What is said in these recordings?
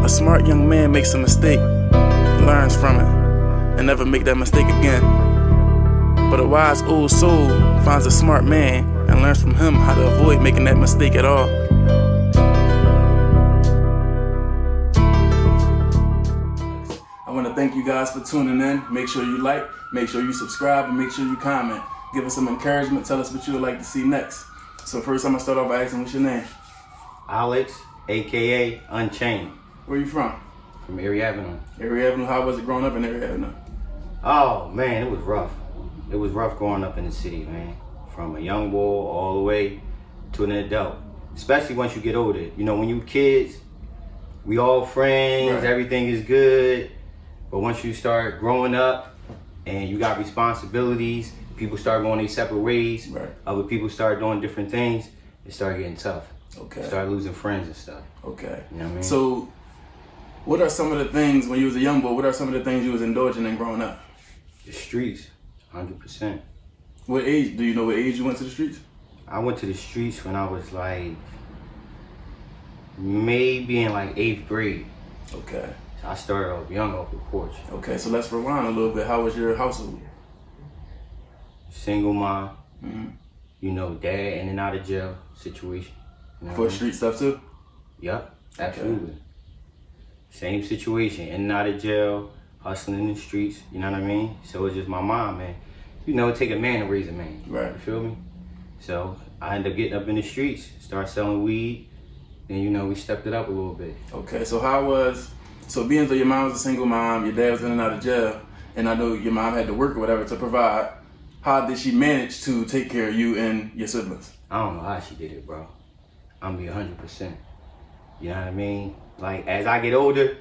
A smart young man makes a mistake, learns from it, and never make that mistake again. But a wise old soul finds a smart man and learns from him how to avoid making that mistake at all. I want to thank you guys for tuning in. Make sure you like, make sure you subscribe, and make sure you comment. Give us some encouragement. Tell us what you would like to see next. So first, I'm going to start off by asking, what's your name? Alex, a.k.a. Unchained. Where you from? From Erie Avenue. Erie Avenue. How was it growing up in Erie Avenue? Oh, man, it was rough. It was rough growing up in the city, man. From a young boy all the way to an adult. Especially once you get older. You know, when you kids, we all friends, right. Everything is good. But once you start growing up and you got responsibilities, people start going their separate ways, right. Other people start doing different things, it started getting tough. Okay. Start losing friends and stuff. Okay. You know what I mean? So, what are some of the things, when you was a young boy, what are some of the things you was indulging in growing up? The streets, 100%. What age, do you know what age you went to the streets? I went to the streets when I was like, maybe in like 8th grade. Okay. So I started off young off the porch. Okay, so let's rewind a little bit. How was your household? Single mom, Mm-hmm. You know, dad in and out of jail situation. You know For street stuff too? Yep, absolutely. Okay. Same situation, in and out of jail, hustling in the streets, you know what I mean? So it's just my mom, man. You know, it take a man to raise a man. Right. You feel me? So I ended up getting up in the streets, start selling weed, and you know, we stepped it up a little bit. Okay, so so being that your mom was a single mom, your dad was in and out of jail, and I know your mom had to work or whatever to provide, how did she manage to take care of you and your siblings? I don't know how she did it, bro. I'm gonna be 100%. You know what I mean? Like, as I get older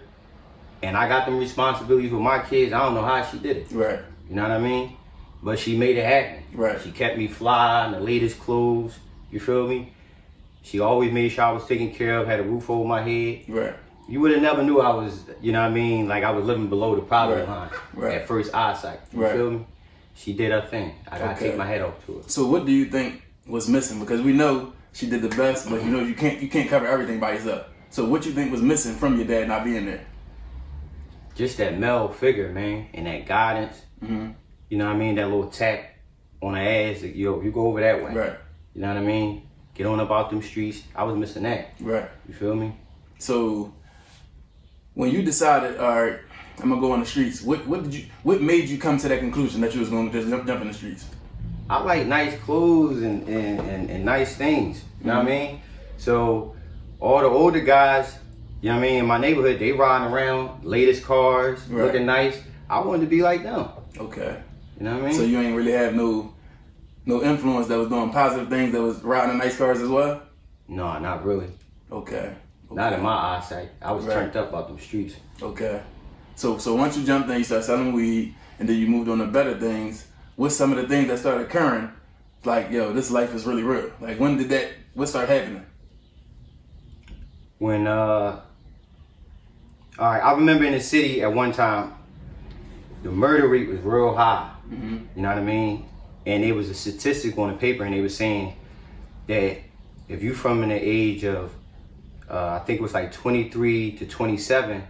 and I got them responsibilities with my kids, I don't know how she did it. Right. You know what I mean? But she made it happen. Right. She kept me fly in the latest clothes. You feel me? She always made sure I was taken care of, had a roof over my head. Right. You would have never knew I was, you know what I mean? Like I was living below the poverty line Right. at first eyesight. You Right. feel me? She did her thing. I gotta take my head off to her. So what do you think was missing? Because we know she did the best, but you know you can't cover everything by yourself. So what you think was missing from your dad not being there? Just that male figure, man, and that guidance. Mm-hmm. You know what I mean? That little tap on the ass, like, yo, you go over that way. Right. You know what I mean? Get on about them streets. I was missing that. Right. You feel me? So when you decided, all right, I'm gonna go on the streets, what made you come to that conclusion that you was gonna just jump in the streets? I like nice clothes and nice things. You know what I mean? So all the older guys, you know what I mean, in my neighborhood, they riding around, latest cars, looking nice. I wanted to be like them. Okay. You know what I mean? So you ain't really have no influence that was doing positive things, that was riding in nice cars as well? No, not really. Okay. Not in my eyesight. I was turned up out them streets. Okay. So once you jumped in, you started selling weed, and then you moved on to better things. What's some of the things that started occurring? Like, yo, this life is really real. Like, what started happening? When, all right, I remember in the city at one time, the murder rate was real high. Mm-hmm. You know what I mean? And it was a statistic on the paper, and they were saying that if you from in the age of, I think it was like 23 to 27,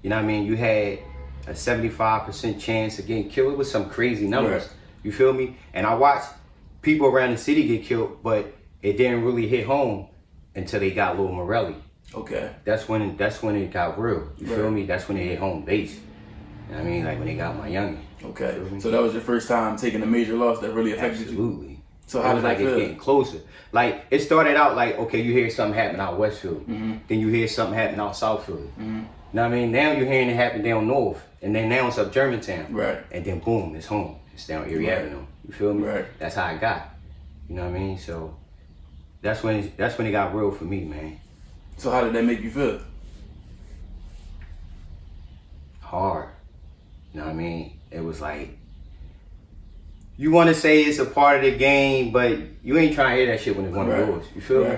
you know what I mean? You had a 75% chance of getting killed. It was some crazy numbers. Right. You feel me? And I watched people around the city get killed, but it didn't really hit home until they got Lil Morelli. Okay. That's when it got real. You feel me? That's when it hit home base. You know what I mean? Like when they got my youngin. Okay. So that was your first time taking a major loss that really affected you? Absolutely. So how it was did like that feel? It's getting closer. Like it started out like, okay, you hear something happen out West Philly. Mm-hmm. Then you hear something happen out South Philly. Mm-hmm. You know what I mean? Now you're hearing it happen down North. And then now it's up Germantown. Right. And then boom, it's home. It's down Erie Avenue. You feel me? Right. That's how I got. You know what I mean? So that's when it got real for me, man. So how did that make you feel? Hard. You know what I mean? It was like, you want to say it's a part of the game, but you ain't trying to hear that shit when it's one of yours. You feel me?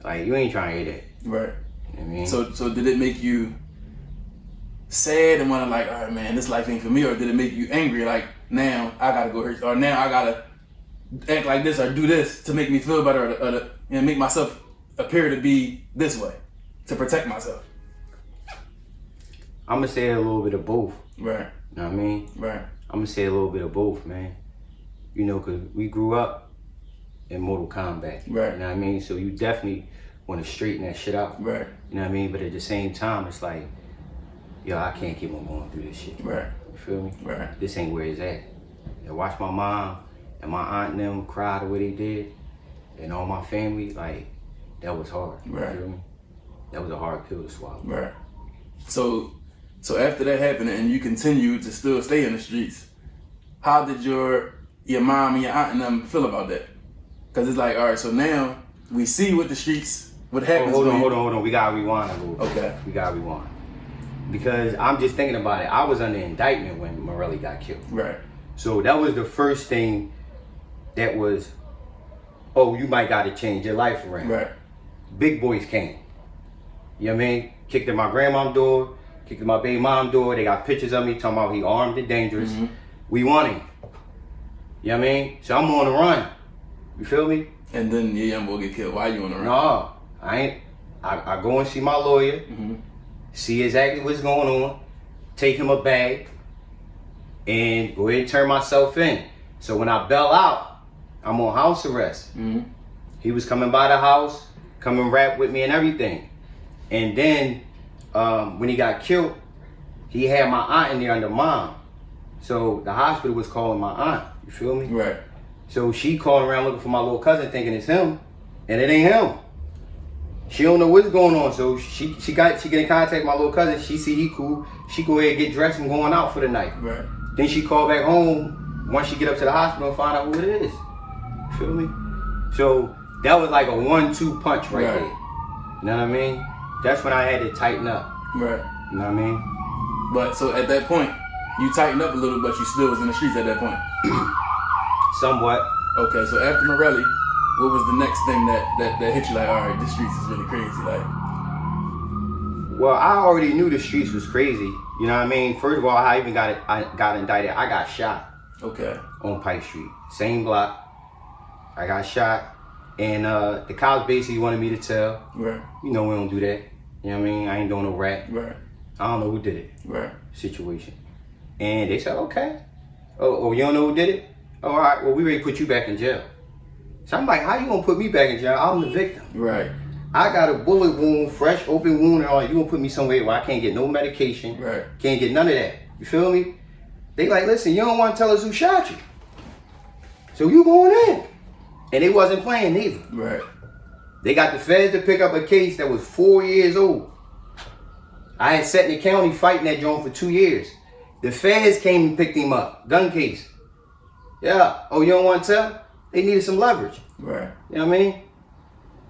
Like, you ain't trying to hear that. Right. You know what I mean? So did it make you sad and want to like, all right, man, this life ain't for me? Or did it make you angry? Like, now I got to go here, or now I got to act like this or do this to make me feel better, or make myself appear to be this way, to protect myself? I'm gonna say a little bit of both. Right. You know what I mean? Right. I'm gonna say a little bit of both, man. You know, cause we grew up in Mortal Kombat. Right. You know what I mean? So you definitely want to straighten that shit out. Right. You know what I mean? But at the same time, it's like, yo, I can't keep on going through this shit. Right. You feel me? Right. This ain't where it's at. And watch my mom and my aunt and them cry the way they did, and all my family, like, that was hard. Right. You feel me? That was a hard pill to swallow. Right. So after that happened and you continued to still stay in the streets, how did your mom and your aunt and them feel about that? Because it's like, all right, so now we see what happens. Hold on. We gotta rewind a little bit. Okay. We gotta rewind. Because I'm just thinking about it. I was under indictment when Morelli got killed. Right. So that was the first thing that was, oh, you might gotta change your life around. Right. Big boys came. You know what I mean? Kicked in my grandmom's door, kicked in my baby mom's door. They got pictures of me talking about he armed and dangerous. Mm-hmm. We want him. You know what I mean? So I'm on the run. You feel me? And then your young boy get killed. Why you on the run? No, I ain't. I go and see my lawyer, Mm-hmm. see exactly what's going on, take him a bag, and go ahead and turn myself in. So when I bail out, I'm on house arrest. Mm-hmm. He was coming by the house, coming rap with me and everything. And then when he got killed, he had my aunt in there under mom. So the hospital was calling my aunt. You feel me? Right. So she calling around looking for my little cousin, thinking it's him, and it ain't him. She don't know what's going on. So she get in contact with my little cousin. She see he cool. She go ahead and get dressed and going out for the night. Right. Then she call back home once she get up to the hospital and find out who it is. You feel me? So that was like a 1-2 punch right there. You know what I mean? That's when I had to tighten up. Right. You know what I mean? But so at that point, you tightened up a little, but you still was in the streets at that point. Somewhat. Okay, so after Morelli, what was the next thing that hit you like, all right, the streets is really crazy? Like, Well, I already knew the streets was crazy. You know what I mean? First of all, I even got indicted. I got shot okay. on Pike Street. Same block. I got shot. And the cops basically wanted me to tell. Right. You know we don't do that. You know what I mean? I ain't doing no rap. Right. I don't know who did it. Right. Situation. And they said, okay. Oh, you don't know who did it? Oh, all right, well, we ready to put you back in jail. So I'm like, how you gonna put me back in jail? I'm the victim. Right. I got a bullet wound, fresh open wound and all. You gonna put me somewhere where I can't get no medication. Right. Can't get none of that. You feel me? They like, listen, you don't want to tell us who shot you. So you going in. And they wasn't playing neither. Right. They got the feds to pick up a case that was 4 years old. I had sat in the county fighting that joint for 2 years. The feds came and picked him up. Gun case. Yeah. Oh, you don't want to tell? They needed some leverage. Right. You know what I mean?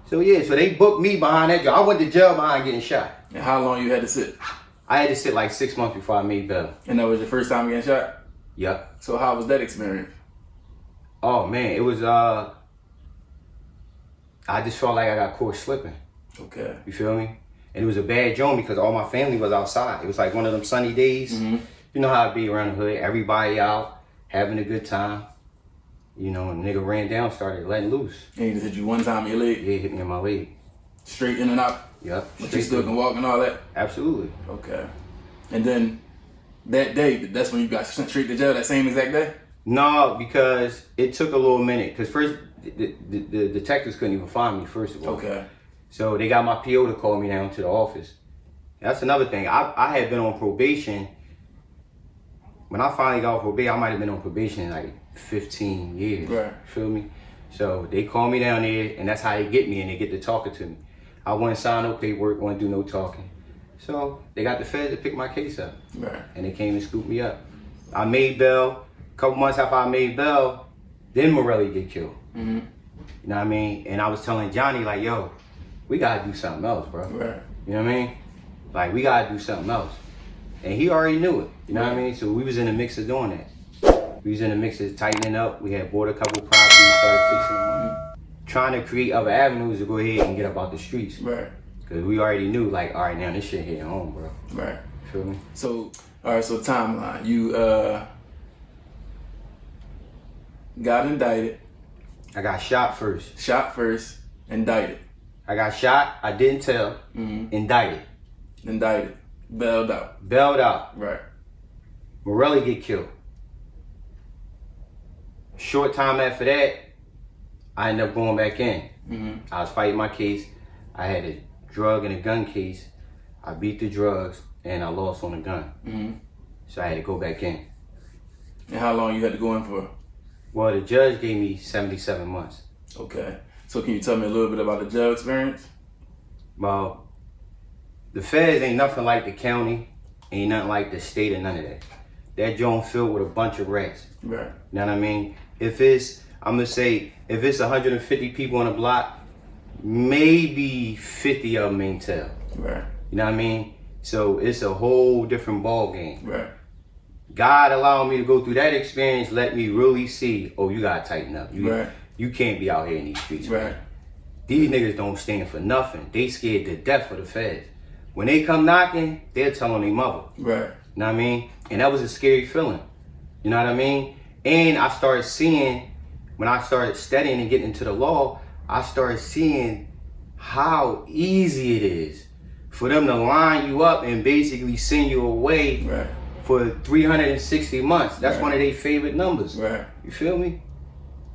So yeah, so they booked me behind that job. I went to jail behind getting shot. And how long you had to sit? I had to sit like 6 months before I made bail. And that was your first time getting shot? Yep. So how was that experience? Oh man, it was I just felt like I got caught slipping. Okay. You feel me? And it was a bad joint because all my family was outside. It was like one of them sunny days. Mm-hmm. You know how it be around the hood. Everybody out, having a good time. You know, a nigga ran down, started letting loose. And he just hit you one time in your leg? Yeah, hit me in my leg. Straight in and out? Yep. But you still can walk and all that? Absolutely. Okay. And then that day, that's when you got sent straight to jail, that same exact day? No, because it took a little minute. Because first, the detectives couldn't even find me, first of all. Okay. So they got my PO to call me down to the office. That's another thing. I had been on probation. When I finally got on probation, I might have been on probation like 15 years. Right. Feel me? So they call me down there, and that's how they get me, and they get to talking to me. I wouldn't sign no paperwork, wouldn't do no talking. So they got the feds to pick my case up. Right. And they came and scooped me up. I made bail. A couple months after I made bail, then Morelli get killed. Mm-hmm. You know what I mean? And I was telling Johnny, like, yo, we gotta do something else, bro. Right. You know what I mean? Like, we gotta do something else. And he already knew it. You know what I mean? So we was in the mix of doing that. We was in the mix of tightening up. We had bought a couple properties, started fixing them, trying to create other avenues to go ahead and get up out the streets. Right. Because we already knew, like, all right, now this shit hitting home, bro. Right. Feel me? So, all right, so timeline. You got indicted. I got shot first. Shot first, indicted. I got shot, I didn't tell, Mm-hmm. indicted. Indicted. Bailed out. Bailed out. Right. Morelli get killed. Short time after that, I ended up going back in. I was fighting my case. I had a drug and a gun case. I beat the drugs and I lost on the gun. So I had to go back in. And how long you had to go in for? Well, the judge gave me 77 months. Okay. So can you tell me a little bit about the jail experience? Well, the feds ain't nothing like the county, ain't nothing like the state or none of that. That joint filled with a bunch of rats. Right. You know what I mean? If it's 150 people on the block, maybe 50 of them ain't tell. Right. You know what I mean? So it's a whole different ball game. Right. God allowed me to go through that experience, let me really see, oh, you gotta tighten up. You can't be out here in these streets. Right. Man. These niggas don't stand for nothing. They scared to death for the feds. When they come knocking, they're telling their mother. Right. You know what I mean? And that was a scary feeling. You know what I mean? And I started seeing, when I started studying and getting into the law, I started seeing how easy it is for them to line you up and basically send you away for 360 months. That's one of their favorite numbers. Right. You feel me?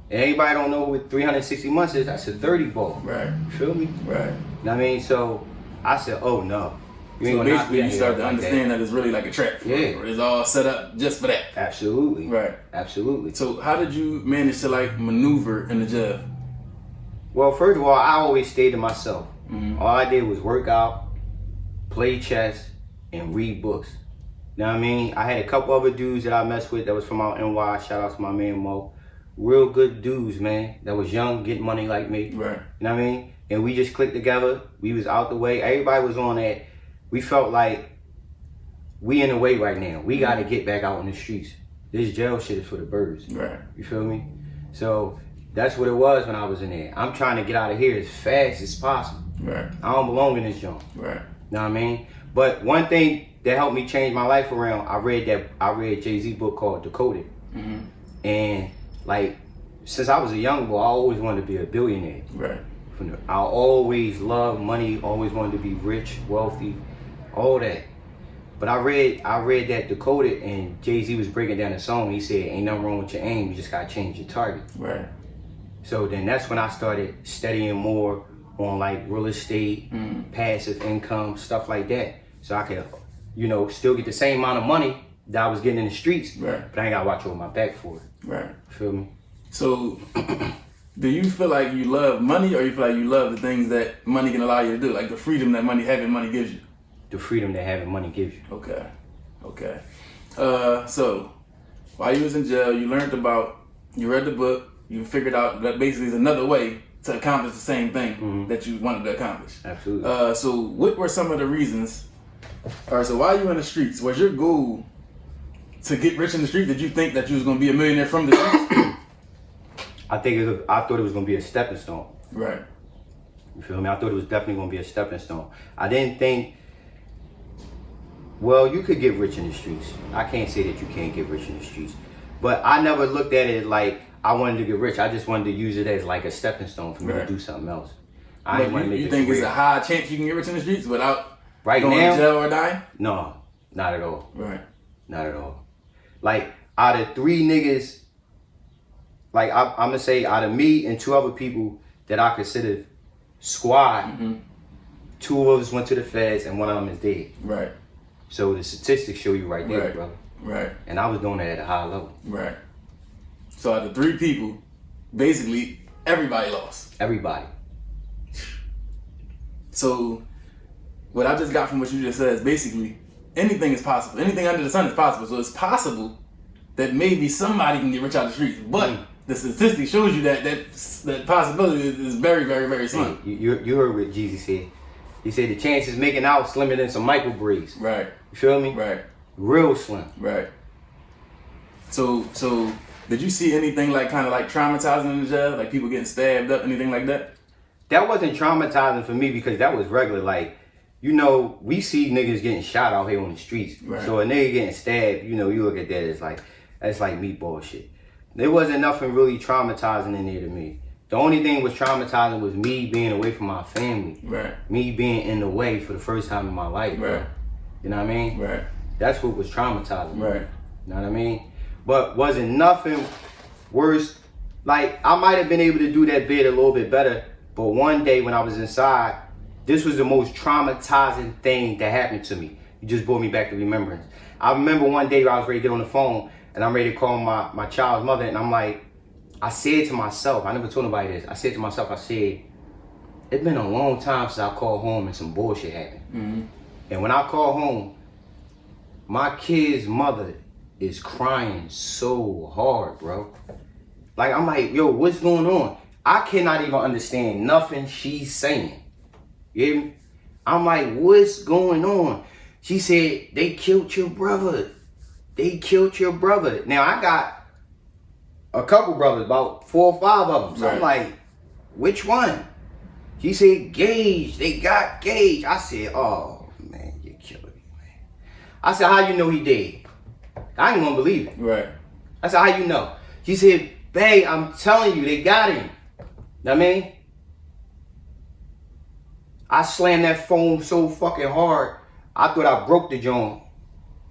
And anybody don't know what 360 months is, that's a 30 ball. Right. You feel me? Right. You know what I mean? So I said, oh no. So basically you start to understand that it's really like a trap. Yeah. It's all set up just for that. Absolutely. Right. Absolutely. So how did you manage to like maneuver in the jail? Well, first of all, I always stayed to myself. All I did was work out, play chess, and read books. You know what I mean? I had a couple other dudes that I messed with that was from out NY. Shout out to my man Mo. Real good dudes, man. That was young, getting money like me. Right. You know what I mean? And we just clicked together. We was out the way. Everybody was on that. We felt like we in the way right now. We got to get back out in the streets. This jail shit is for the birds. Right. You feel me? So that's what it was when I was in there. I'm trying to get out of here as fast as possible. Right. I don't belong in this joint. Right. You know what I mean? But one thing that helped me change my life around, I read Jay-Z book called Decoded. And like, since I was a young boy, I always wanted to be a billionaire. Right. I always loved money, always wanted to be rich, wealthy, all that. But I read that Decoded, and Jay-Z was breaking down the song. He said, ain't nothing wrong with your aim, you just gotta change your target. Right. So then that's when I started studying more on like real estate, passive income, stuff like that. So I could, you know, still get the same amount of money that I was getting in the streets, but I ain't gotta watch over my back for it. Right. Feel me? So do you feel like you love money, or you feel like you love the things that money can allow you to do, like the freedom that having money gives you? The freedom that having money gives you. Okay. Okay. So while you was in jail, you read the book, you figured out that basically is another way to accomplish the same thing that you wanted to accomplish. Absolutely. So what were some of the reasons? All right, so while you in the streets, was your goal to get rich in the streets? Did you think that you was going to be a millionaire from the streets? I thought it was going to be a stepping stone. Right. You feel me? I thought it was definitely going to be a stepping stone. I didn't think, well, you could get rich in the streets. I can't say that you can't get rich in the streets. But I never looked at it like I wanted to get rich. I just wanted to use it as like a stepping stone for me to do something else. I didn't want to make you it think career. it's a high chance you can get rich in the streets without right going now, to jail or dying? No, not at all. Right. Not at all. Like, out of 3 niggas, like I'm gonna say out of me and 2 other people that I consider squad, 2 of us went to the feds and 1 of them is dead. Right. So the statistics show you right there, brother. Right. And I was doing that at a high level. Right. So out of 3 people, basically everybody lost. Everybody. So what I just got from what you just said is basically anything is possible. Anything under the sun is possible. So it's possible that maybe somebody can get rich out of the streets. But the statistic shows you that possibility is very, very, very slim. You heard what Jeezy said. He said the chances making out slimmer than some microbreeds. Right. You feel me? Right. Real slim. Right. So did you see anything like kind of like traumatizing in the jail? Like people getting stabbed up, anything like that? That wasn't traumatizing for me because that was regular. Like, you know, we see niggas getting shot out here on the streets. Right. So a nigga getting stabbed, you know, you look at that as like, that's like meatball shit. There wasn't nothing really traumatizing in there to me. The only thing was traumatizing was me being away from my family. Right. Me being in the way for the first time in my life. Right. You You know what I mean? Right. That's what was traumatizing. Right. You know what I mean? But wasn't nothing worse. Like, I might have been able to do that bit a little bit better, but one day when I was inside, this was the most traumatizing thing that happened to me. You just brought me back to remembrance. I remember one day I was ready to get on the phone, and I'm ready to call my child's mother, and I'm like, I said to myself, I never told nobody this, I said to myself, I said, it's been a long time since I called home and some bullshit happened. Mm-hmm. And when I call home, my kid's mother is crying so hard, bro. Like, I'm like, yo, what's going on? I cannot even understand nothing she's saying. You hear me? I'm like, what's going on? She said, they killed your brother. They killed your brother. Now, I got a couple brothers, about 4 or 5 of them. So I'm like, which one? She said, Gage. They got Gage. I said, oh, man, you're killing me, man. I said, how you know he dead? I ain't gonna believe it. Right. I said, how you know? She said, babe, I'm telling you, they got him. Know what I mean? I slammed that phone so fucking hard, I thought I broke the joint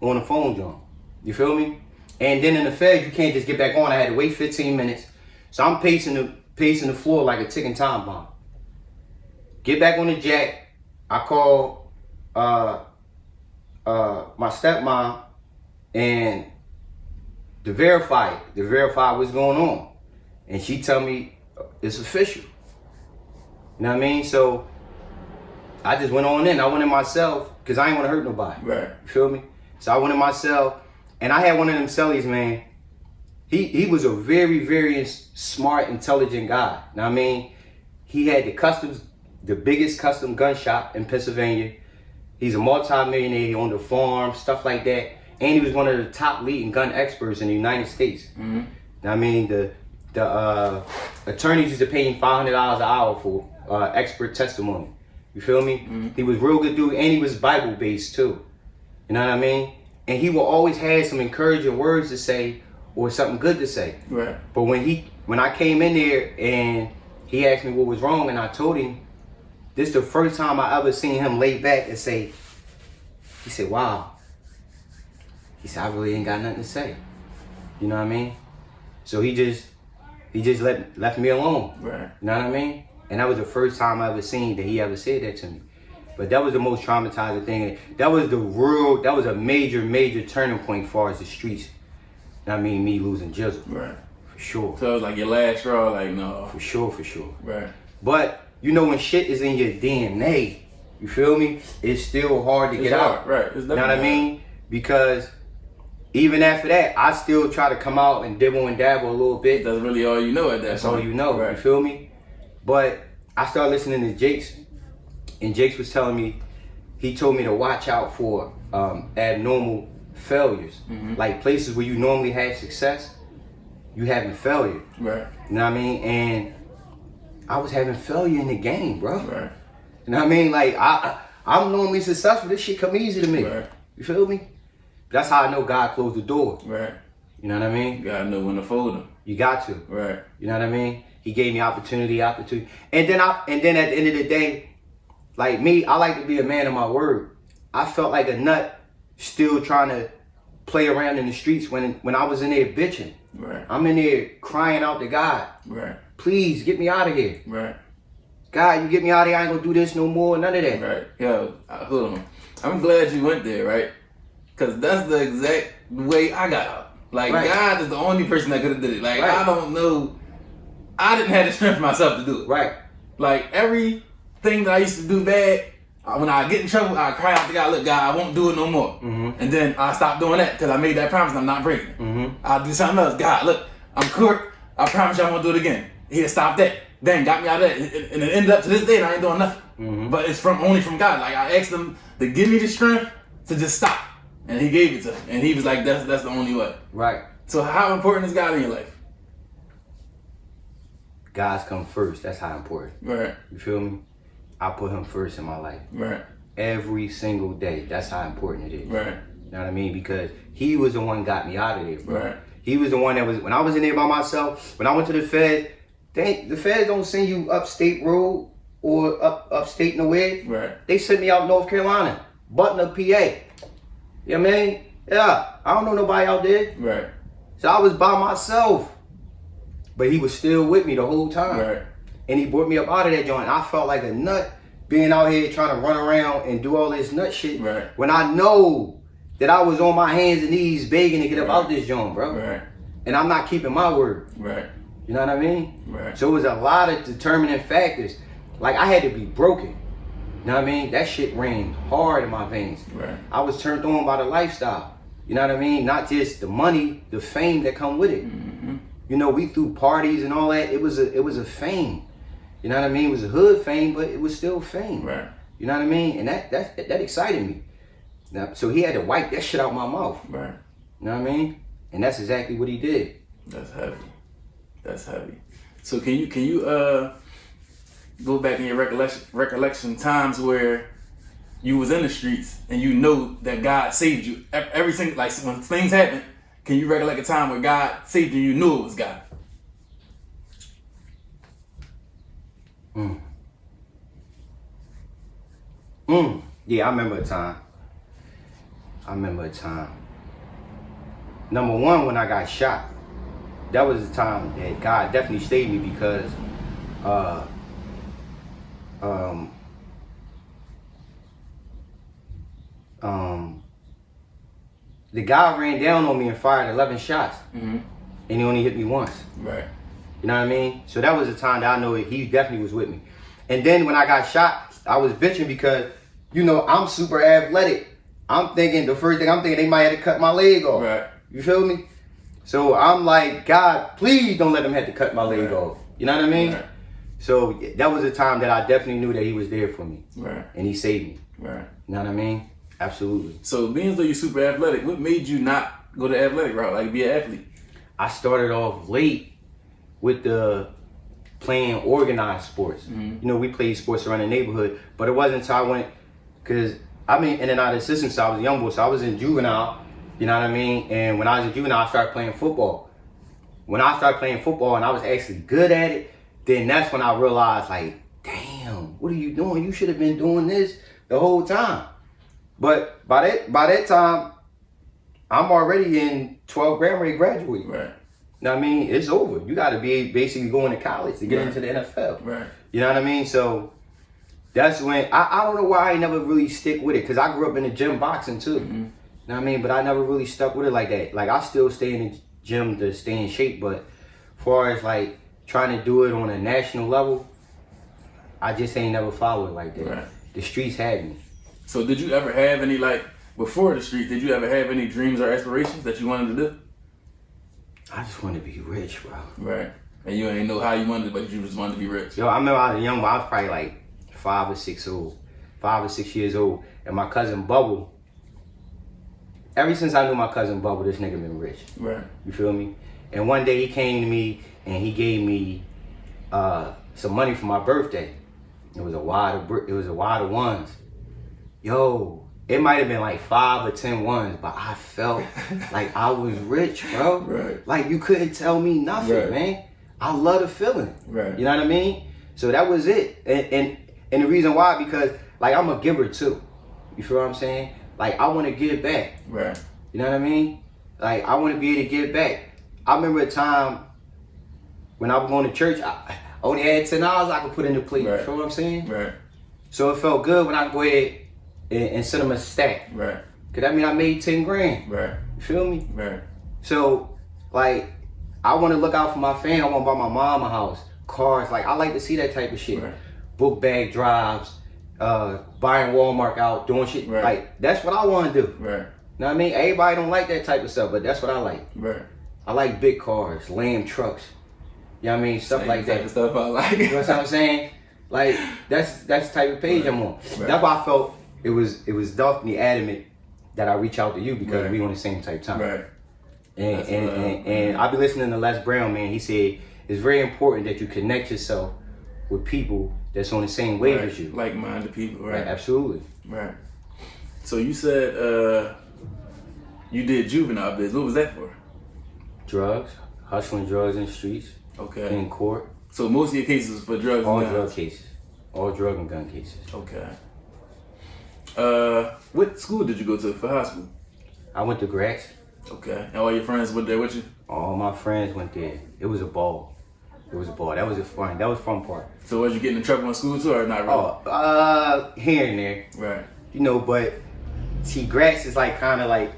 on the phone joint. You feel me? And then in the Fed, you can't just get back on. I had to wait 15 minutes. So I'm pacing the floor like a ticking time bomb. Get back on the jack. I call my stepmom and to verify what's going on. And she tell me it's official. You know what I mean? So I just went on in. I went in myself because I ain't want to hurt nobody. Right. You feel me? So I went in myself, and I had one of them cellies, man. He was a very, very smart, intelligent guy. You know what I mean? He had the biggest custom gun shop in Pennsylvania. He's a multi-millionaire. He owned a farm, stuff like that. And he was one of the top leading gun experts in the United States. Mm-hmm. You know what I mean? The attorneys used to pay him $500 an hour for expert testimony. You feel me? Mm-hmm. He was real good dude, and he was Bible-based too. You know what I mean? And he will always have some encouraging words to say or something good to say. Right. But when I came in there and he asked me what was wrong, and I told him, this is the first time I ever seen him lay back and say, he said, wow. He said, I really ain't got nothing to say. You know what I mean? So he just left me alone. Right. You know what I mean? And that was the first time I ever seen that he ever said that to me. But that was the most traumatizing thing. That was a major, major turning point as far as the streets. You know what I mean? Me losing Jizzle. Right. For sure. So it was like your last straw, like, no. For sure. Right. But, you know, when shit is in your DNA, you feel me? It's still hard to get out. Right. It's you know what I mean? Because even after that, I still try to come out and dibble and dabble a little bit. That's really all you know at that That's point. all you know. Right. You feel me? But I started listening to Jakes, and Jakes was telling me, he told me to watch out for abnormal failures. Mm-hmm. Like places where you normally have success, you having failure. Right. You know what I mean? And I was having failure in the game, bro. Right. You know what I mean? Like, I'm normally successful. This shit come easy to me. Right. You feel me? That's how I know God closed the door. Right. You know what I mean? You gotta know when to fold them. You got to. Right. You know what I mean? He gave me opportunity. And then at the end of the day, like me, I like to be a man of my word. I felt like a nut still trying to play around in the streets when I was in there bitching. Right. I'm in there crying out to God. Right. Please get me out of here. Right. God, you get me out of here. I ain't gonna do this no more. None of that. Right. Yo, hold on. I'm glad you went there, right? Because that's the exact way I got out. Like, right. God is the only person that could have did it. Like, right. I don't know. I didn't have the strength myself to do it. Right. Like, everything that I used to do bad, when I get in trouble, I cry out to God, look, God, I won't do it no more. Mm-hmm. And then I stopped doing that because I made that promise and I'm not breaking it. Mm-hmm. I'll do something else. God, look, I'm court. I promise you I won't do it again. He'll stop that. Then got me out of that. And it ended up to this day and I ain't doing nothing. Mm-hmm. But it's only from God. Like, I asked him to give me the strength to just stop. And he gave it to me. And he was like, that's the only way. Right. So how important is God in your life? God's come first. That's how important. Right. You feel me? I put him first in my life. Right. Every single day. That's how important it is. Right. You know what I mean? Because he was the one who got me out of there, bro. Right. He was the one that was, when I was in there by myself, when I went to the Fed, the Feds don't send you upstate road or upstate nowhere. Right. They sent me out North Carolina, Butner, PA. Yeah, man. Yeah, I don't know nobody out there. Right. So I was by myself. But he was still with me the whole time. Right. And he brought me up out of that joint. I felt like a nut being out here trying to run around and do all this nut shit. Right. When I know that I was on my hands and knees begging to get up Right. out this joint, bro. Right. And I'm not keeping my word. Right. You know what I mean? Right. So it was a lot of determining factors. Like I had to be broken. You know what I mean? That shit ran hard in my veins. Right. I was turned on by the lifestyle. You know what I mean? Not just the money, the fame that come with it. Mm-hmm. You know, we threw parties and all that. It was a fame. You know what I mean? It was a hood fame, but it was still fame. Right. You know what I mean? And that excited me. Now, so he had to wipe that shit out my mouth. Right. You know what I mean? And that's exactly what he did. That's heavy. That's heavy. So can you go back in your recollection times where you was in the streets and you know that God saved you? Every single, like when things happen, can you recollect a time where God saved you and you knew it was God? Yeah, I remember a time. Number one, when I got shot, that was the time that God definitely saved me because the guy ran down on me and fired 11 shots. Mm-hmm. And he only hit me once. Right. You know what I mean? So that was the time that I know he definitely was with me. And then when I got shot, I was bitching because, you know, I'm super athletic. I'm thinking, the first thing I'm thinking, they might have to cut my leg off. Right. You feel me? So I'm like, God, please don't let them have to cut my leg off. You know what I mean? Right. So that was a time that I definitely knew that he was there for me. Right. And he saved me. Right. You know what I mean? Absolutely. So being as though you're super athletic, what made you not go the athletic route, like be an athlete? I started off late with the playing organized sports. Mm-hmm. You know, we played sports around the neighborhood, but it wasn't until I went, because I've been in and out of the system since I was a young boy, so I was in juvenile, you know what I mean? And when I was in juvenile, I started playing football. When I started playing football and I was actually good at it, then that's when I realized, like, damn, what are you doing? You should have been doing this the whole time. But by that time, I'm already in 12th grade, ready to graduate. Right. You know what I mean? It's over. You got to be basically going to college to get Right. into the NFL. Right. You know what I mean? So that's when, I don't know why I never really stick with it, because I grew up in the gym boxing too. Mm-hmm. You know what I mean? But I never really stuck with it like that. Like, I still stay in the gym to stay in shape, but as far as like trying to do it on a national level, I just ain't never followed it like that. Right. The streets had me. So did you ever have any, like, before the street, did you ever have any dreams or aspirations that you wanted to do? I just want to be rich, bro. Right. And you ain't know how you wanted it, but you just wanted to be rich. Yo, I remember I was young, but I was probably like 5 or 6 years old. And my cousin Bubble, ever since I knew my cousin Bubble, this nigga been rich. Right. You feel me? And one day he came to me and he gave me some money for my birthday. It was a wad of ones. Yo, it might have been like 5 or 10 ones, but I felt like I was rich, bro. Right. Like, you couldn't tell me nothing, Right. man. I love the feeling. Right. You know what I mean? So that was it. And the reason why, because like, I'm a giver too. You feel what I'm saying? Like, I want to give back. Right. You know what I mean? Like, I want to be able to give back. I remember a time when I was going to church, I only had $10 I could put in the plate. Right. You feel what I'm saying? Right. So it felt good when I go ahead and send them a stack. Right. Cause that mean I made 10 grand. Right. You feel me? Right. So, like, I want to look out for my family. I want to buy my mom a house, cars. Like, I like to see that type of shit. Right. Book bag drives, buying Walmart out, doing shit. Right. Like, that's what I want to do. Right. You know what I mean? Everybody don't like that type of stuff, but that's what I like. Right. I like big cars, lamb trucks. You know what I mean? Stuff like Type that. of stuff I like. You know what I'm saying? Like, that's the type of page I'm on. Right. That's why I felt it was definitely adamant that I reach out to you, because Right. we on the same type time. Right. And I be listening to Les Brown, man. He said it's very important that you connect yourself with people that's on the same wave Right. as you. Like-minded people. Right. Right, absolutely. Right. So you said you did juvenile biz. What was that for? Drugs, hustling drugs in the streets, Okay. in court, So most of your cases was for drugs all and guns. drug cases, all drug and gun cases. Okay. What school did you go to for high school? I went to Grax. Okay. And all your friends went there with you? All my friends went there. It was a ball. It was a ball. That was fun part. So was you getting in trouble in school too, or not really? Oh, here and there. Right. You know, but see, Grax is like kind of like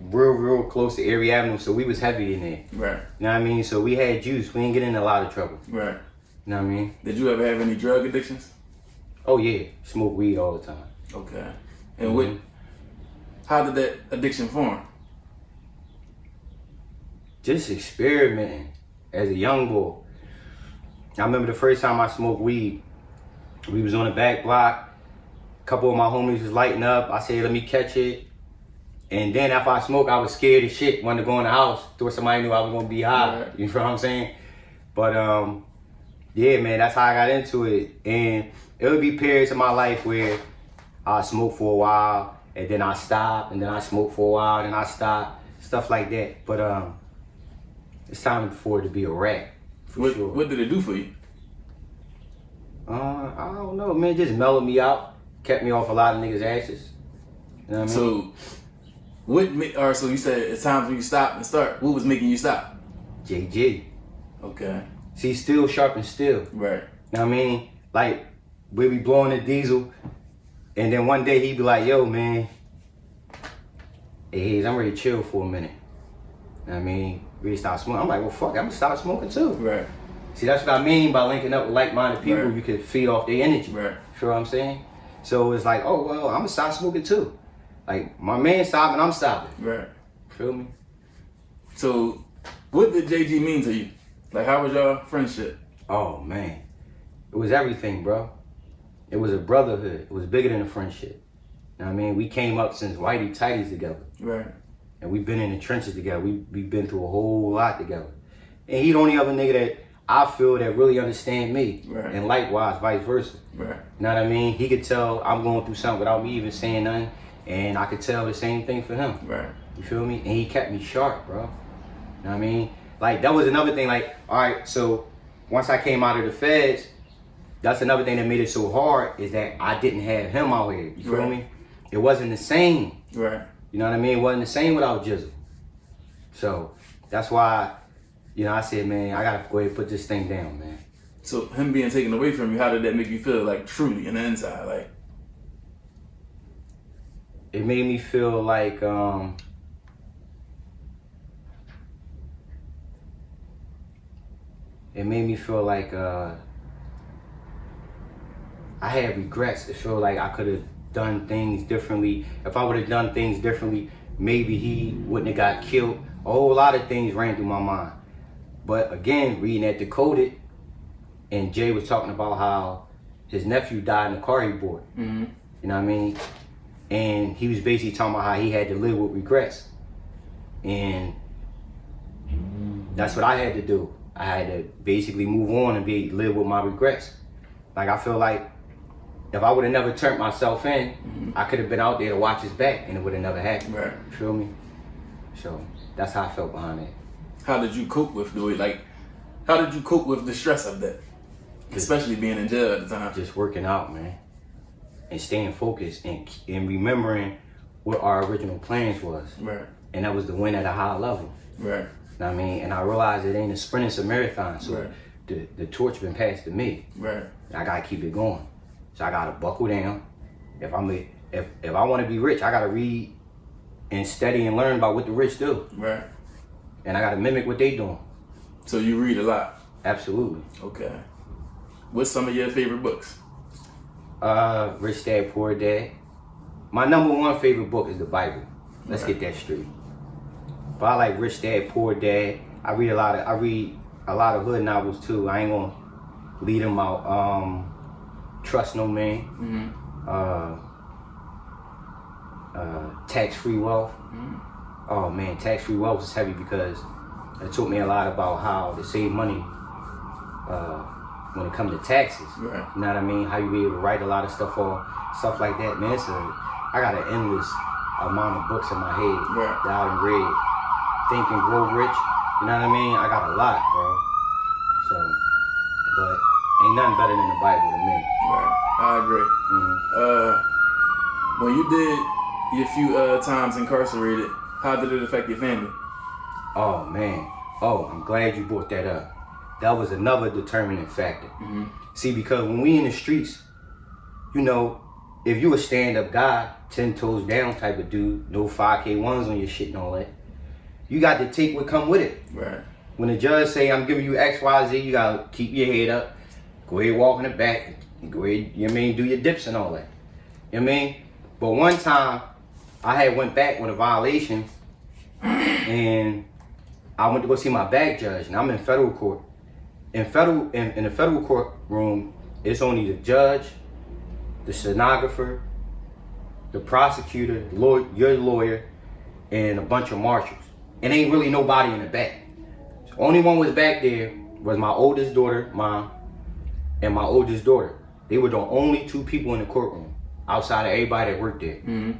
real close to Erie Avenue, so we was heavy in there. Right. You know what I mean? So we had juice. We didn't get in a lot of trouble. Right. You know what I mean? Did you ever have any drug addictions? Oh yeah, smoke weed all the time. Okay. And how did that addiction form? Just experimenting as a young boy. I remember the first time I smoked weed, we was on the back block. A couple of my homies was lighting up. I said, let me catch it. And then after I smoked, I was scared as shit, wanted to go in the house. Thought somebody knew I was gonna be high. Right. You know what I'm saying? But yeah, man, that's how I got into it. And it would be periods of my life where I smoked for a while, and then I stopped, and then I smoked for a while, and then I stopped, stuff like that. But it's time for it to be a wrap. Sure. What did it do for you? I don't know, man. Just mellowed me out, kept me off a lot of niggas' asses. You know what I mean? So you said it's times when you stop and start. What was making you stop? JG. Okay. See, steel sharpens steel. Right. You know what I mean? Like, we be blowing the diesel, and then one day he be like, yo, man, hey, Hayes, I'm ready to chill for a minute. You know what I mean? Ready to stop smoking. I'm like, well, fuck, I'm gonna stop smoking too. Right. See, that's what I mean by linking up with like-minded people. Right. You can feed off their energy. Right. Feel what I'm saying? So it's like, oh, well, I'm gonna stop smoking too. Like, my man stopping, I'm stopping. Right. Feel me? So, what did JG mean to you? Like, how was your friendship? Oh, man. It was everything, bro. It was a brotherhood. It was bigger than a friendship. You know what I mean? We came up since whitey tighties together. Right. And we've been in the trenches together. We've been through a whole lot together. And he the only other nigga that I feel that really understand me. Right. And likewise, vice versa. Right. You know what I mean? He could tell I'm going through something without me even saying nothing. And I could tell the same thing for him. Right. You feel me? And he kept me sharp, bro. You know what I mean? Like, that was another thing. Like, all right, so once I came out of the feds, that's another thing that made it so hard is that I didn't have him out here. You feel Right. me? It wasn't the same. Right. You know what I mean? It wasn't the same without Jizzle. So that's why, you know, I said, man, I gotta go ahead and put this thing down, man. So him being taken away from you, how did that make you feel, like, truly in the inside? Like, it made me feel like I had regrets. It felt like I could have done things differently. If I would have done things differently, maybe he wouldn't have got killed. A whole lot of things ran through my mind. But again, reading that Decoded, and Jay was talking about how his nephew died in the car he bought. mm-hmm. You know what I mean? And he was basically talking about how he had to live with regrets. And that's what I had to do. I had to basically move on and live with my regrets. Like, I feel like if I would have never turned myself in, Mm-hmm. I could have been out there to watch his back and it would have never happened. Right. You feel me? So that's how I felt behind it. How did you cope with how did you cope with the stress of that? Especially being in jail at the time. Just working out, man. And staying focused and remembering what our original plans was. Right. And that was to win at a high level. Right. You know what I mean? And I realized it ain't a sprint, it's a marathon. So Right. the torch been passed to me. Right. I gotta keep it going. So I gotta buckle down. If I wanna be rich, I gotta read and study and learn about what the rich do. Right. And I gotta mimic what they doing. So you read a lot. Absolutely. Okay. What's some of your favorite books? Rich Dad, Poor Dad. My number one favorite book is the Bible. Let's Okay. get that straight. But I like Rich Dad, Poor Dad. I read a lot of hood novels too. I ain't gonna lead them out. Trust No Man. Mm-hmm. Tax-Free Wealth. Mm-hmm. Oh man, Tax-Free Wealth is heavy because it taught me a lot about how to save money when it comes to taxes. Right. You know what I mean? How you be able to write a lot of stuff off, stuff like that. Man, I got an endless amount of books in my head Right. that I done read. Think and Grow Rich. You know what I mean? I got a lot, bro. So, but ain't nothing better than the Bible to me. Right. I agree. Mm-hmm. When you did your few times incarcerated, how did it affect your family? Oh man. Oh, I'm glad you brought that up. That was another determining factor. Mm-hmm. See, because when we in the streets, you know, if you a stand-up guy, 10 toes down type of dude, no 5K1s on your shit and all that, you got to take what come with it. Right. When the judge say, I'm giving you X, Y, Z, you got to keep your head up, go ahead, walk in the back, go ahead, you know what I mean, do your dips and all that. You know what I mean? But one time, I had went back with a violation, and I went to go see my back judge, and I'm in federal court. In the federal courtroom, it's only the judge, the stenographer, the prosecutor, your lawyer, and a bunch of marshals. And ain't really nobody in the back. The only one was back there was my oldest daughter, Mom, and my oldest daughter. They were the only two people in the courtroom outside of everybody that worked there. Mm-hmm.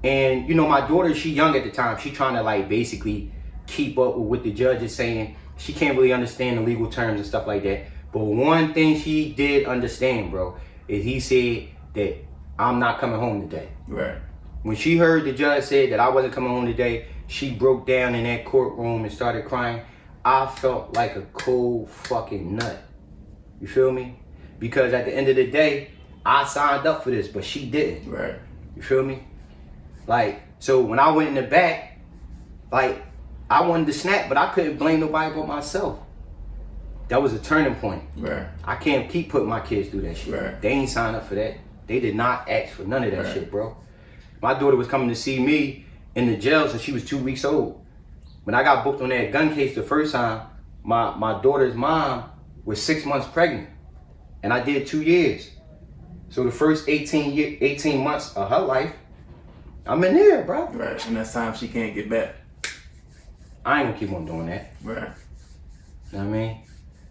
And you know, my daughter, she young at the time. She trying to like basically keep up with what the judge is saying. She can't really understand the legal terms and stuff like that. But one thing she did understand, bro, is he said that I'm not coming home today. Right. When she heard the judge said that I wasn't coming home today, she broke down in that courtroom and started crying. I felt like a cold fucking nut. You feel me? Because at the end of the day, I signed up for this, but she didn't. Right. You feel me? Like, so when I went in the back, like, I wanted to snap, but I couldn't blame nobody but myself. That was a turning point. Right. I can't keep putting my kids through that shit. Right. They ain't signed up for that. They did not ask for none of that Right. shit, bro. My daughter was coming to see me in the jail since she was 2 weeks old. When I got booked on that gun case the first time, my daughter's mom was 6 months pregnant. And I did 2 years. So the first 18 months of her life, I'm in there, bro. Right. And that's time she can't get back. I ain't gonna keep on doing that. Right. You know what I mean?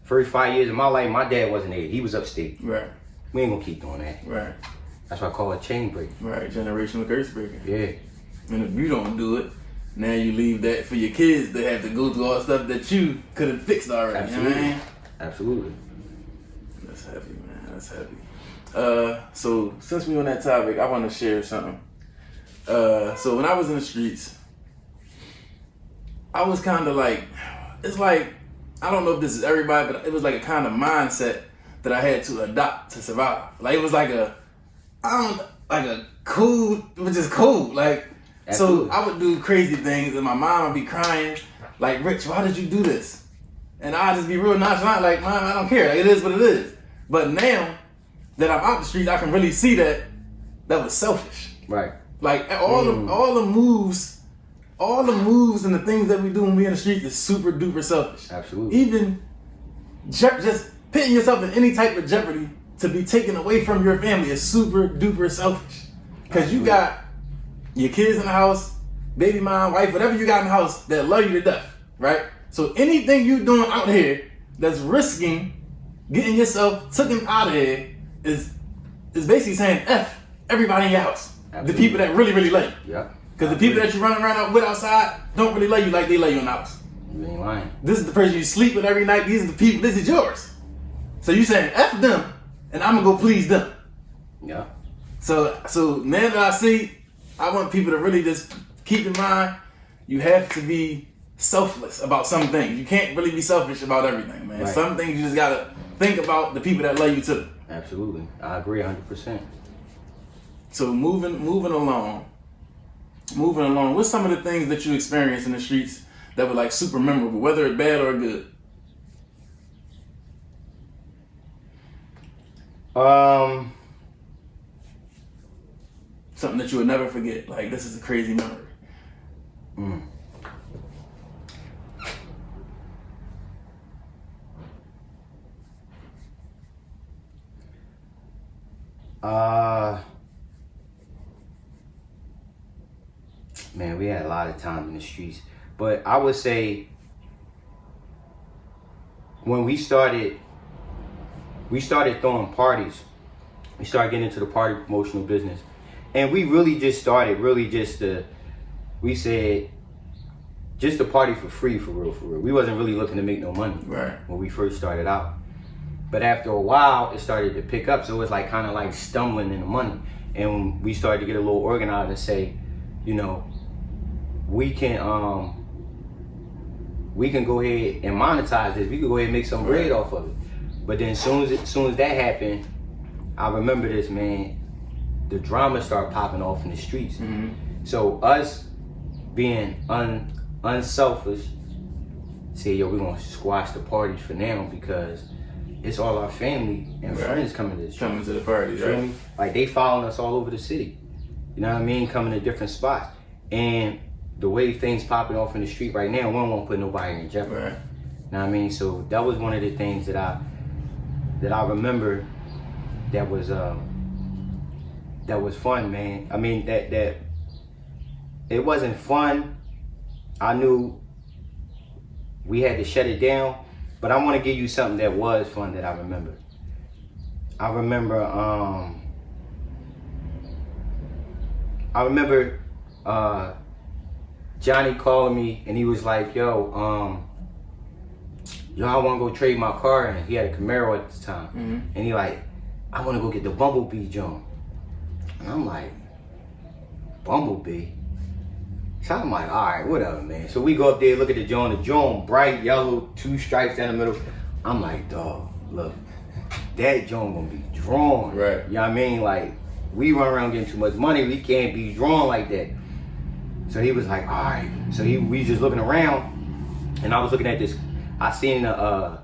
First 5 years of my life, my dad wasn't there. He was upstate. Right. We ain't gonna keep doing that. Right. That's why I call it chain break. Right. Generational curse breaking. Yeah. And if you don't do it, now you leave that for your kids to have to go through all the stuff that you could have fixed already. Absolutely. You know what I mean? Absolutely. That's heavy, man. That's heavy. So since we on that topic, I want to share something. So when I was in the streets, I was kind of like, it's like, I don't know if this is everybody, but it was like a kind of mindset that I had to adopt to survive. Like it was like a cool, which is cool. Like, Absolutely. so I would do crazy things and my mom would be crying, like, Rich, why did you do this? And I'd just be real nonchalant, like, Mom, I don't care. Like, it is what it is. But now that I'm out the street, I can really see that was selfish. Right. Like all the moves and the things that we do when we in the street is super duper selfish. Absolutely. Even just putting yourself in any type of jeopardy to be taken away from your family is super duper selfish. Because you got your kids in the house, baby mom, wife, whatever you got in the house that love you to death, right? So anything you doing out here that's risking getting yourself taken out of here is basically saying F everybody in your house. Absolutely. The people that really, really love you. Yeah. Because the people that you run around with outside don't really love you like they love you in the house. You ain't lying. This is the person you sleep with every night. These are the people. This is yours. So you saying F them, and I'm gonna go please them. Yeah. So now that I see, I want people to really just keep in mind, you have to be selfless about some things. You can't really be selfish about everything, man. Right. Some things you just gotta think about the people that love you too. Absolutely. I agree 100%. So moving along, what's some of the things that you experienced in the streets that were like super memorable, whether it's bad or good? Something that you would never forget. Like, this is a crazy memory. Man, we had a lot of times in the streets. But I would say when we started throwing parties, we started getting into the party promotional business. And we really just started we said just a party for free, for real. We wasn't really looking to make no money when we first started out. But after a while, it started to pick up. So it was like kind of like stumbling in the money. And we started to get a little organized and say, you know, we can go ahead and monetize this. We could go ahead and make some bread off of it. But then soon as that happened, I remember this, man, the drama started popping off in the streets. Mm-hmm. So us being unselfish, say, yo, we're gonna squash the parties for now because it's all our family and friends coming to the street. Coming to the parties, Feel right? me? Like they following us all over the city. You know what I mean? Coming to different spots. And the way things popping off in the street right now, we don't want to put nobody in jeopardy. Right. You know what I mean? So that was one of the things that I remember that was fun, man. I mean that it wasn't fun. I knew we had to shut it down, but I want to give you something that was fun that I remember. I remember Johnny calling me and he was like, yo, I want to go trade my car in. He had a Camaro at the time. Mm-hmm. And he like, I want to go get the Bumblebee joint. And I'm like, Bumblebee? So I'm like, all right, whatever, man. So we go up there, look at the joint. The joint, bright yellow, 2 stripes down the middle. I'm like, dog, look, that joint gonna be drawn. Right. You know what I mean? Like, we run around getting too much money. We can't be drawn like that. So he was like, all right. So we just looking around, and I was looking at this. I seen a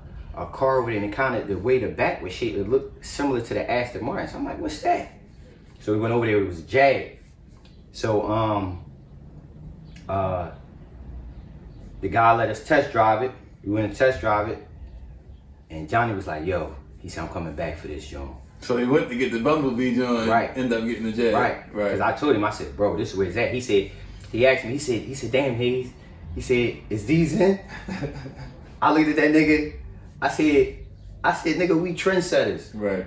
car over there, and kind of the way the back was shaped, it looked similar to the Aston Martin. So I'm like, what's that? So we went over there. It was a Jag. So the guy let us test drive it. We went to test drive it, and Johnny was like, yo, he said, I'm coming back for this joint. So he went to get the Bumblebee joint, Right. Ended up getting the Jag. Right. Because I told him, I said, bro, this is where it's at. He asked me, he said, damn, Hayes. He said, is these in? I looked at that nigga. I said, nigga, we trendsetters. Right.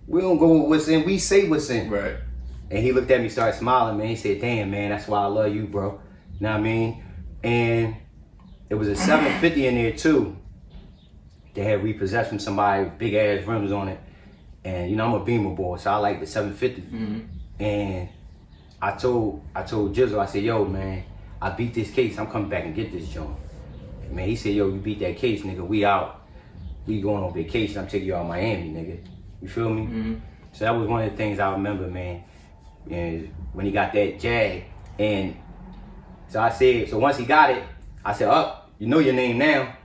We don't go with what's in, we say what's in. Right. And he looked at me, started smiling, man. He said, damn, man, that's why I love you, bro. You know what I mean? And it was a 750 in there, too. They had repossessed from somebody, big ass rims on it. And, you know, I'm a Beamer boy, so I like the 750. Mm-hmm. And I told Jizzle, I said, yo, man, I beat this case. I'm coming back and get this joint. Man, he said, yo, you beat that case, nigga. We out. We going on vacation. I'm taking you out of Miami, nigga. You feel me? Mm-hmm. So that was one of the things I remember, man. And when he got that Jag. And so I said, so once he got it, I said, you know your name now.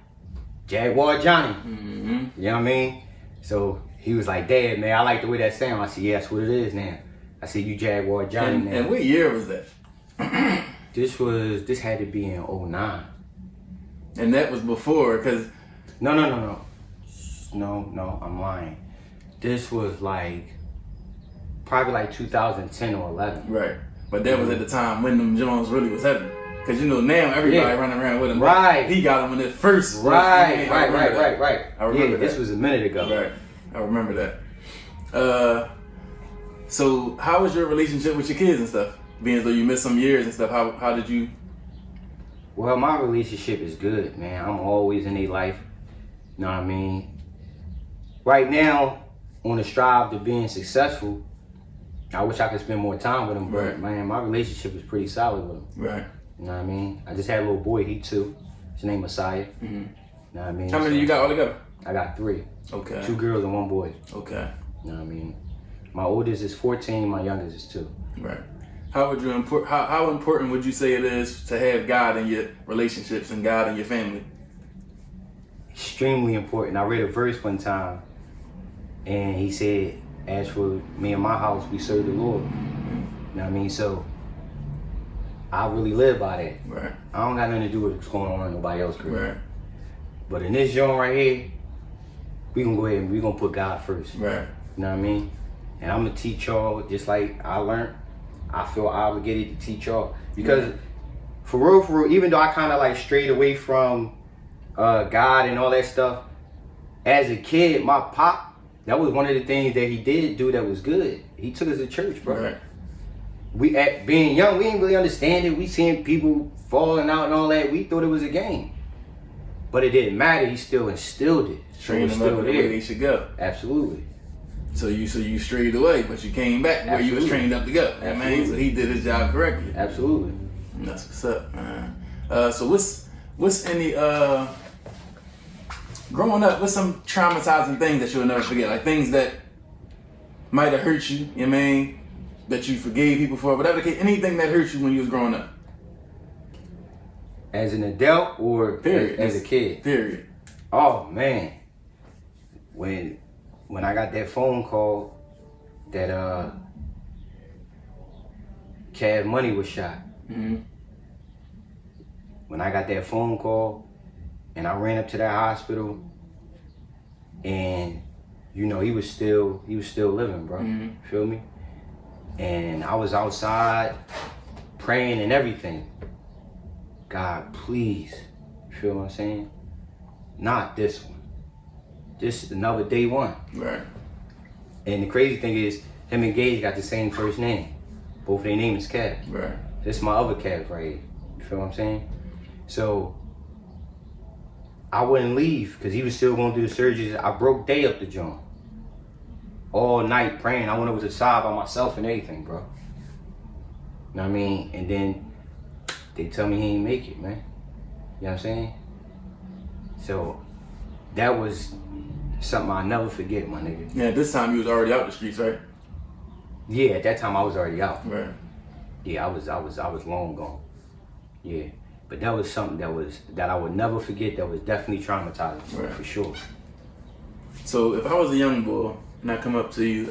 Jaguar Johnny. Mm-hmm. You know what I mean? So he was like, Dad, man, I like the way that sound. I said, yeah, that's what it is now. I said, you Jaguar Johnny now. And what year was that? This had to be in 09. And that was before, because... No, I'm lying. This was like, probably like 2010 or 11. Right. But that was at the time when them Jones really was heavy. Because, you know, now everybody running around with him. Right. He got him in the first. Right. I remember that. This was a minute ago. Right. I remember that. So how was your relationship with your kids and stuff? Being as though you missed some years and stuff, how did you? Well, my relationship is good, man. I'm always in their life. You know what I mean? Right now, on the strive to being successful, I wish I could spend more time with them. But Right. man, my relationship is pretty solid with them. Right. You know what I mean? I just had a little boy, he 2. His name Messiah. Mm-hmm. You know what I mean? How many you got altogether? I got 3. Okay. 2 girls and 1 boy. Okay. You know what I mean? My oldest is 14, my youngest is 2. Right. How important would you say it is to have God in your relationships and God in your family? Extremely important. I read a verse one time, and he said, as for me and my house, we serve the Lord. You know what I mean? So, I really live by that. Right. I don't got nothing to do with what's going on in nobody else's career. Right. But in this joint right here, we gonna go ahead and we gonna put God first. Right. You know what I mean? And I'm gonna teach y'all just like I learned. I feel obligated to teach y'all because for real, even though I kind of like strayed away from God and all that stuff, as a kid, my pop, that was one of the things that he did do that was good. He took us to church, bro. Right. We, at being young, we didn't really understand it. We seen people falling out and all that. We thought it was a game. But it didn't matter. He still instilled it. So Train it's them up still the way there. they should go. Absolutely. So you strayed away, but you came back where you was trained up to go. You know what I mean? So he did his job correctly. Absolutely. That's what's up, man. So what's any growing up, what's some traumatizing things that you'll never forget? Like things that might have hurt you, you know what I mean? That you forgave people for, whatever the case, anything that hurt you when you was growing up. As an adult or as a kid? Period. Oh man. When I got that phone call that Cash Money was shot. Mm-hmm. When I got that phone call and I ran up to that hospital and you know he was still living, bro. Mm-hmm. Feel me? And I was outside praying and everything. God, please. You feel what I'm saying? Not this one. Just another day one. Right. And the crazy thing is, him and Gage got the same first name. Both their name is Cav. Right. This is my other Cav right here. You feel what I'm saying? So, I wouldn't leave because he was still going to do the surgeries. I broke day up the joint. All night praying. I went over to the side by myself and everything, bro. You know what I mean? And then they tell me he ain't make it, man. You know what I'm saying? So, that was something I'll never forget, my nigga. Yeah, this time you was already out the streets, right? Yeah, at that time I was already out. Right. Yeah, I was long gone. Yeah. But that was something that I would never forget, that was definitely traumatizing, right. For sure. So if I was a young boy and I come up to you,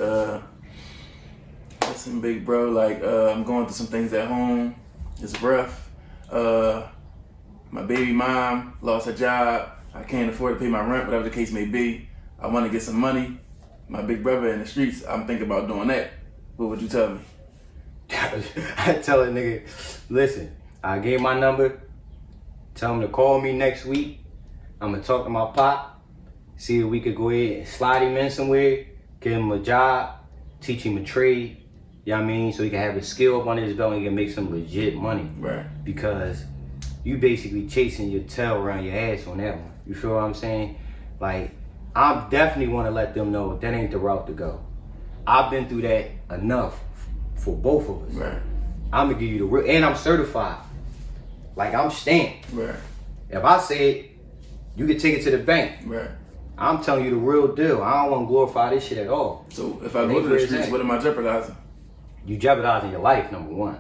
listen, big bro, like I'm going through some things at home. It's rough. My baby mom lost her job. I can't afford to pay my rent, whatever the case may be. I want to get some money. My big brother in the streets, I'm thinking about doing that. What would you tell me? I tell a nigga, listen, I gave my number. Tell him to call me next week. I'm going to talk to my pop. See if we could go ahead and slide him in somewhere. Give him a job. Teach him a trade. You know what I mean? So he can have a skill up on his belt and he can make some legit money. Right. Because you basically chasing your tail around your ass on that one. You feel what I'm saying? Like, I definitely want to let them know that ain't the route to go. I've been through that enough for both of us. Right. I'm going to give you the real, and I'm certified. Like, I'm stamped. Right. If I say it, you can take it to the bank. Right. I'm telling you the real deal. I don't want to glorify this shit at all. So if I go to the streets, what am I jeopardizing? You jeopardizing your life, number one.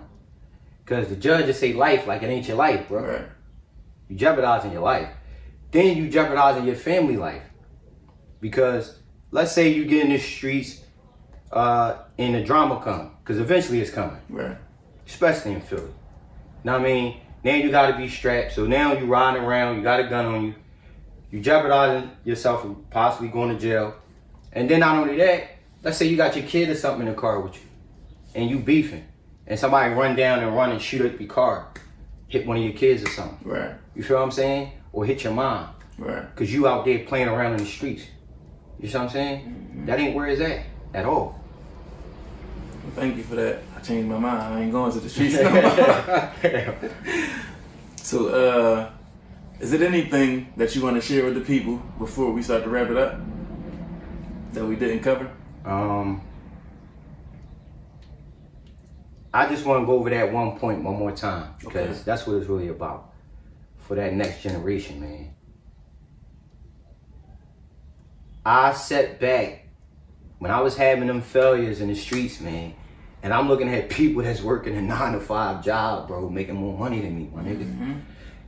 Because the judges say life like it ain't your life, bro. Right. You jeopardizing your life. Then you jeopardizing your family life. Because let's say you get in the streets and the drama come. Because eventually it's coming. Right. Especially in Philly. Now I mean, now you got to be strapped. So now you riding around, you got a gun on you. You jeopardizing yourself from possibly going to jail. And then not only that, let's say you got your kid or something in the car with you. And you beefing. And somebody run down and run and shoot up your car. Hit one of your kids or something. Right. You feel what I'm saying? Or hit your mom. Right. Because you out there playing around in the streets. You see what I'm saying? Mm-hmm. That ain't where it's at all. Well, thank you for that. I changed my mind. I ain't going to the streets no more. So, is it anything that you want to share with the people before we start to wrap it up that we didn't cover? I just want to go over that one point one more time because Okay. that's what it's really about for that next generation, man. I sat back when I was having them failures in the streets, man, and I'm looking at people that's working a 9-to-5 job, bro, making more money than me, my nigga. Mm-hmm.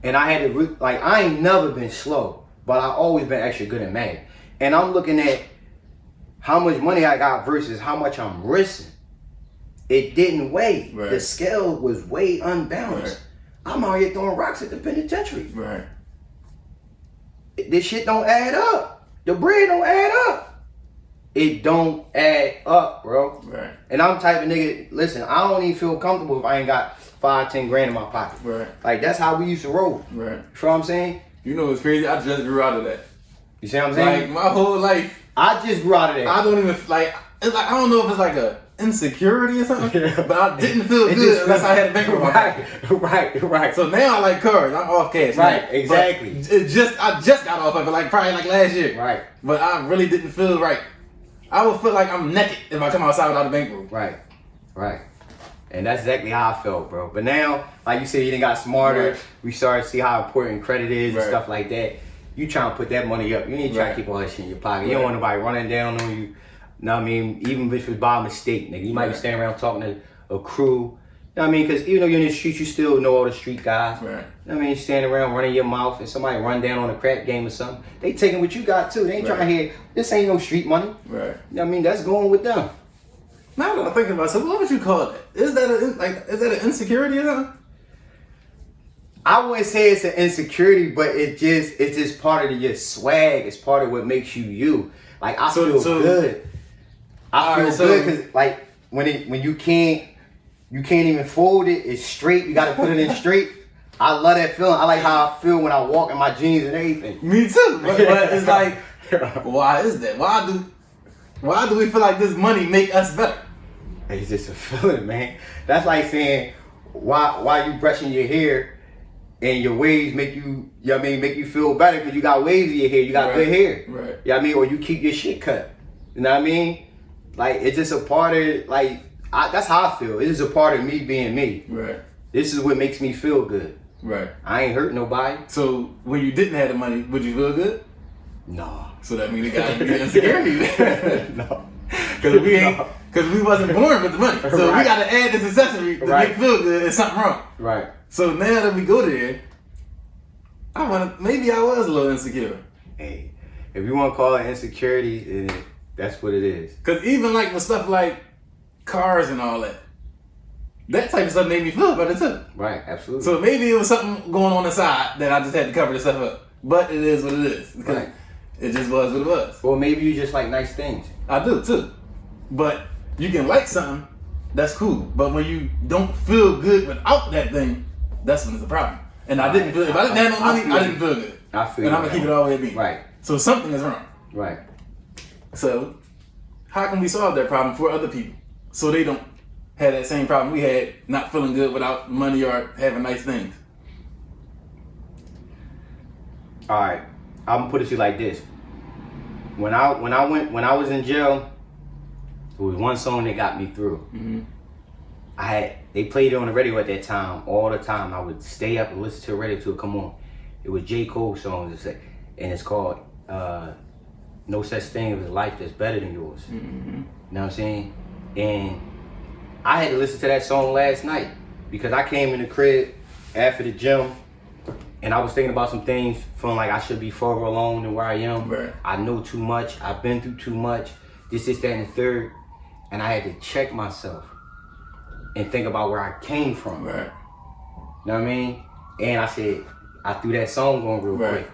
And I had to, I ain't never been slow, but I always been extra good at math. And I'm looking at how much money I got versus how much I'm risking. It didn't weigh. Right. The scale was way unbalanced. Right. I'm out here throwing rocks at the penitentiary. Right. This shit don't add up. The bread don't add up. It don't add up, bro. Right. And I'm type of nigga, listen, I don't even feel comfortable if I ain't got 5-10 grand in my pocket. Right. Like, that's how we used to roll. Right. You know what I'm saying? You know what's crazy? I just grew out of that. You see what I'm saying? Like, my whole life. I just grew out of that. I don't even, like, it's like, I don't know if it's like a insecurity or something, but I didn't feel good unless I had a bank account. Right. So now I like cars. I'm off cash. Right, now. exactly. I just got off of it, like probably like last year. Right. But I really didn't feel right. I would feel like I'm naked if I come outside without a bankroll. Right. And that's exactly how I felt, bro. But now, like you said, you done got smarter. Right. We started to see how important credit is and Right. stuff like that. You trying to put that money up. You need to try to keep all that shit in your pocket. You don't want nobody running down on you. You know what I mean? Even if it's by mistake, nigga. You might be standing around talking to a crew. You know what I mean? Because even though you're in the streets, you still know all the street guys. Right. You know what I mean? You standing around running your mouth and somebody run down on a crap game or something. They taking what you got too. They ain't trying to hear, this ain't no street money. Right. You know what I mean? That's going with them. Now that I'm thinking about it, so what would you call that? Is that an insecurity or something? I wouldn't say it's an insecurity, but it's just part of your swag. It's part of what makes you you. Like I feel good. I feel good because like when you can't even fold it. It's straight. You got to put it in straight. I love that feeling. I like how I feel when I walk in my jeans and everything. Me too. But it's like, why is that? Why do we feel like this money make us better? It's just a feeling, man. That's like saying why you brushing your hair and your waves make you, you know what I mean, make you feel better because you got waves in your hair. You got good hair. Right. You know what I mean? Or you keep your shit cut. You know what I mean? Like it's just a part of like that's how I feel. It is a part of me being me. Right. This is what makes me feel good. Right. I ain't hurt nobody. So when you didn't have the money, would you feel good? No. So that means it got to be insecurity. No. Because we wasn't born with the money. So we got to add this accessory to make feel good. There's something wrong. Right. So now that we go there, maybe I was a little insecure. Hey, if you want to call it insecurity, that's what it is. Because even like with stuff like cars and all that type of stuff made me feel better too. Right, absolutely. So maybe it was something going on inside that I just had to cover the stuff up. But it is what it is. Right. It just was what it was. Or maybe you just like nice things. I do too. But you can like something, that's cool. But when you don't feel good without that thing, that's when it's a problem. And I didn't feel, if I didn't have no money, I didn't feel good. I feel and I'm going to keep it all the way at me. Right. So something is wrong. Right. So how can we solve that problem for other people so they don't have that same problem we had, not feeling good without money or having nice things? All right. I'm gonna put it to you like this. When I was in jail, there was one song that got me through. Mm-hmm. They played it on the radio at that time all the time. I would stay up and listen to the radio till it come on. It was J. Cole songs, and it's called "No Such Thing as a Life That's Better Than Yours." Mm-hmm. You know what I'm saying? And I had to listen to that song last night because I came in the crib after the gym. And I was thinking about some things, feeling like I should be further along than where I am. Right. I know too much. I've been through too much. This, that, and the third. And I had to check myself and think about where I came from. Right. You know what I mean? And I said, I threw that song on real quick.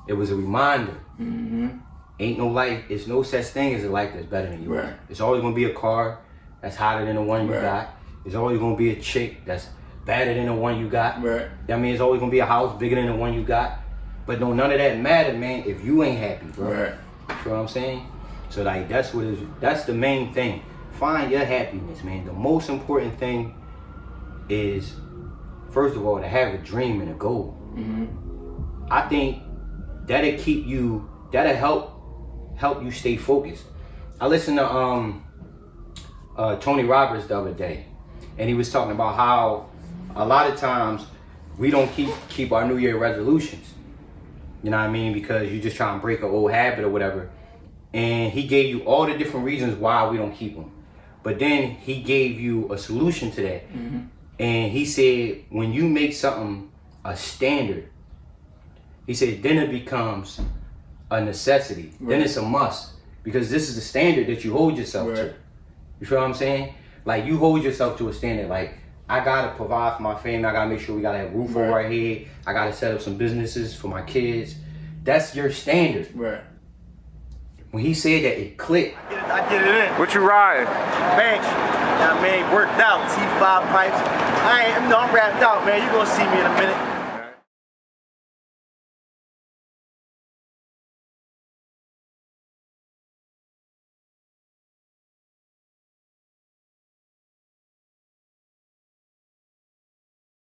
It was a reminder. Mm-hmm. Ain't no life, it's no such thing as a life that's better than you. Right. It's always going to be a car that's hotter than the one you Right. got. There's always going to be a chick that's better than the one you got. Right. I mean, it's always gonna be a house bigger than the one you got. But no, none of that matter, man, if you ain't happy, bro. Right. You know what I'm saying? So like that's the main thing. Find your happiness, man. The most important thing is, first of all, to have a dream and a goal. Mm-hmm. I think that'll help you stay focused. I listened to Tony Roberts the other day, and he was talking about how a lot of times we don't keep our New Year resolutions. You know what I mean? Because you just trying to break an old habit or whatever. And he gave you all the different reasons why we don't keep them. But then he gave you a solution to that. Mm-hmm. And he said, when you make something a standard, he said, then it becomes a necessity. Right. Then it's a must. Because this is the standard that you hold yourself Right. to. You feel what I'm saying? Like, you hold yourself to a standard. Like, I gotta provide for my family. I gotta make sure we gotta have a roof over our head. I gotta set up some businesses for my kids. That's your standard. Right. When he said that, it clicked. I get it in. What you riding? Banks. I mean, worked out. T5 pipes. I'm wrapped out, man. You gonna see me in a minute.